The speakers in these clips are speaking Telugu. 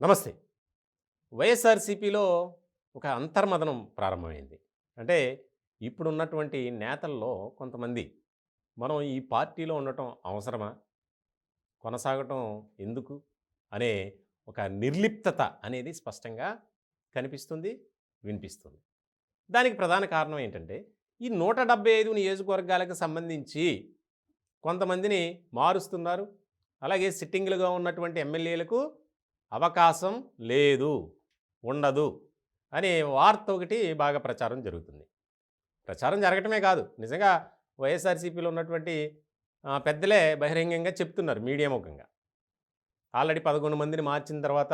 నమస్తే. వైఎస్ఆర్‌సీపీలో ఒక అంతర్మథనం ప్రారంభమైంది. అంటే ఇప్పుడున్నటువంటి నేతల్లో కొంతమంది మనం ఈ పార్టీలో ఉండటం అవసరమా? కొనసాగటం ఎందుకు? అనే ఒక నిర్లిప్తత అనేది స్పష్టంగా కనిపిస్తుంది, వినిపిస్తుంది. దానికి ప్రధాన కారణం ఏంటంటే, ఈ 175 నియోజకవర్గాలకు సంబంధించి కొంతమందిని మారుస్తున్నారు. అలాగే సిట్టింగులుగా ఉన్నటువంటి ఎమ్మెల్యేలకు అవకాశం లేదు, ఉండదు అనే వార్త ఒకటి బాగా ప్రచారం జరుగుతుంది. ప్రచారం జరగటమే కాదు, నిజంగా వైఎస్ఆర్‌సీపీలో ఉన్నటువంటి పెద్దలే బహిరంగంగా చెప్తున్నారు మీడియా ముఖంగా. ఆల్రెడీ 11 మందిని మార్చిన తర్వాత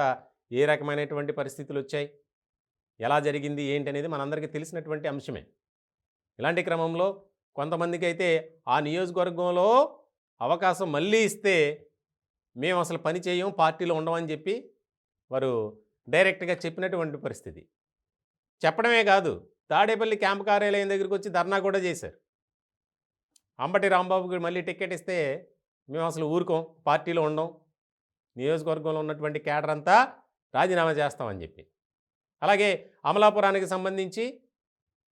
ఏ రకమైనటువంటి పరిస్థితులొచ్చాయి, ఎలా జరిగింది ఏంటనేది మనందరికీ తెలిసినటువంటి అంశమే. ఇలాంటి క్రమంలో కొంతమందికైతే ఆ నియోజకవర్గంలో అవకాశం మళ్ళీ ఇస్తే మేమసలు పని చెయ్యం, పార్టీలో ఉండమని చెప్పి వారు డైరెక్ట్‌గా చెప్పినటువంటి పరిస్థితి. చెప్పడమే కాదు, తాడేపల్లి క్యాంప్ కార్యాలయం దగ్గరికొచ్చి ధర్నా కూడా చేశారు. అంబటి రాంబాబుకి మళ్ళీ టికెట్ ఇస్తే మేమసలు ఊరుకోం, పార్టీలో ఉండం, నియోజకవర్గంలో ఉన్నటువంటి కేడర్ అంతా రాజీనామా చేస్తామని చెప్పి. అలాగే అమలాపురానికి సంబంధించి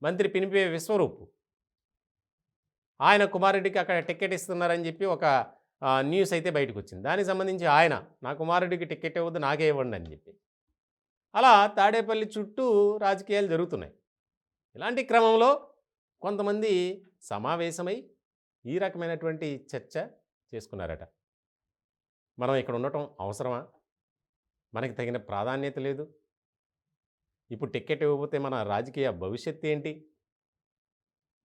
మంత్రి పినిపే విశ్వరూప్ ఆయన కుమారుడికి అక్కడ టికెట్ ఇస్తున్నారని చెప్పి ఒక న్యూస్ అయితే బయటకొచ్చింది. దానికి సంబంధించి ఆయన, నా కుమారుడికి టికెట్ ఇవ్వద్దు, నాకే ఇవ్వండి అని చెప్పి. అలా తాడేపల్లి చుట్టూ రాజకీయాలు జరుగుతున్నాయి. ఇలాంటి క్రమంలో కొంతమంది సమావేశమై ఈ రకమైనటువంటి చర్చ చేసుకున్నారట. మనం ఇక్కడ ఉండటం అవసరమా? మనకి తగిన ప్రాధాన్యత లేదు. ఇప్పుడు టికెట్ ఇవ్వకపోతే మన రాజకీయ భవిష్యత్తు ఏంటి?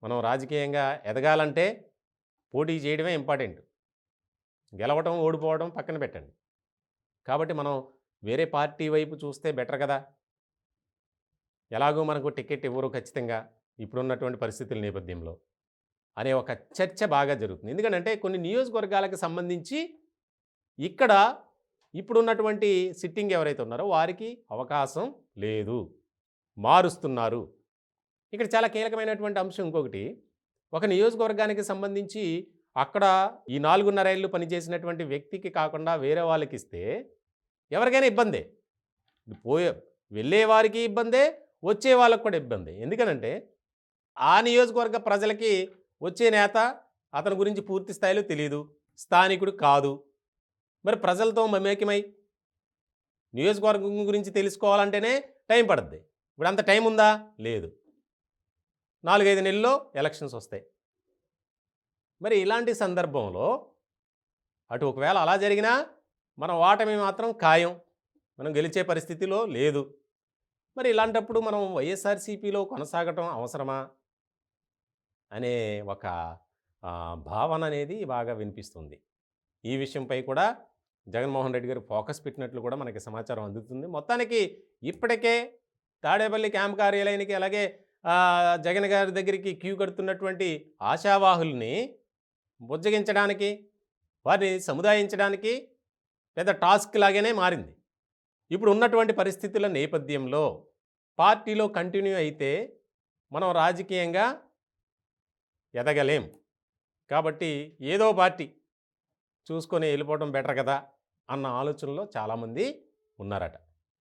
మనం రాజకీయంగా ఎదగాలంటే పోటీ చేయడమే ఇంపార్టెంట్. గెలవటం, ఓడిపోవడం పక్కన పెట్టండి. కాబట్టి మనం వేరే పార్టీ వైపు చూస్తే బెటర్ కదా! ఎలాగో మనకు టికెట్ ఇవ్వరు ఖచ్చితంగా ఇప్పుడున్నటువంటి పరిస్థితుల నేపథ్యంలో అనే ఒక చర్చ బాగా జరుగుతుంది. ఎందుకంటే కొన్ని నియోజకవర్గాలకు సంబంధించి ఇక్కడ ఇప్పుడున్నటువంటి సిట్టింగ్ ఎవరైతే ఉన్నారో వారికి అవకాశం లేదు, మారుస్తున్నారు. ఇక్కడ చాలా కీలకమైనటువంటి అంశం ఇంకొకటి, ఒక నియోజకవర్గానికి సంబంధించి అక్కడ ఈ 4.5 ఏళ్ళు పనిచేసినటువంటి వ్యక్తికి కాకుండా వేరే వాళ్ళకిస్తే ఎవరికైనా ఇబ్బందే. పోయే వెళ్ళేవారికి ఇబ్బందే, వచ్చే వాళ్ళకి కూడా ఇబ్బందే. ఎందుకనంటే ఆ నియోజకవర్గ ప్రజలకి వచ్చే నేత అతని గురించి పూర్తి స్థాయిలో తెలీదు, స్థానికుడు కాదు. మరి ప్రజలతో మమేకమై నియోజకవర్గం గురించి తెలుసుకోవాలంటేనే టైం పడుద్ది. ఇప్పుడు అంత టైం ఉందా? లేదు. 4-5 నెలల్లో ఎలక్షన్స్ వస్తాయి. మరి ఇలాంటి సందర్భంలో అటు ఒకవేళ అలా జరిగినా మన ఓటమి మాత్రం ఖాయం, మనం గెలిచే పరిస్థితిలో లేదు. మరి ఇలాంటప్పుడు మనం వైఎస్ఆర్‌సీపీలో కొనసాగటం అవసరమా అనే ఒక భావన అనేది బాగా వినిపిస్తుంది. ఈ విషయంపై కూడా జగన్మోహన్ రెడ్డి గారు ఫోకస్ పెట్టినట్లు కూడా మనకి సమాచారం అందుతుంది. మొత్తానికి ఇప్పటికే తాడేపల్లి క్యాంప్ కార్యాలయానికి అలాగే జగన్ గారి దగ్గరికి క్యూ కడుతున్నటువంటి ఆశావాహుల్ని బుజ్జగించడానికి, వారిని సముదాయించడానికి పెద్ద టాస్క్ లాగానే మారింది. ఇప్పుడు ఉన్నటువంటి పరిస్థితుల నేపథ్యంలో పార్టీలో కంటిన్యూ అయితే మనం రాజకీయంగా ఎదగలేం. కాబట్టి ఏదో పార్టీ చూసుకొని వెళ్ళిపోవడం బెటర్ కదా అన్న ఆలోచనలో చాలామంది ఉన్నారట.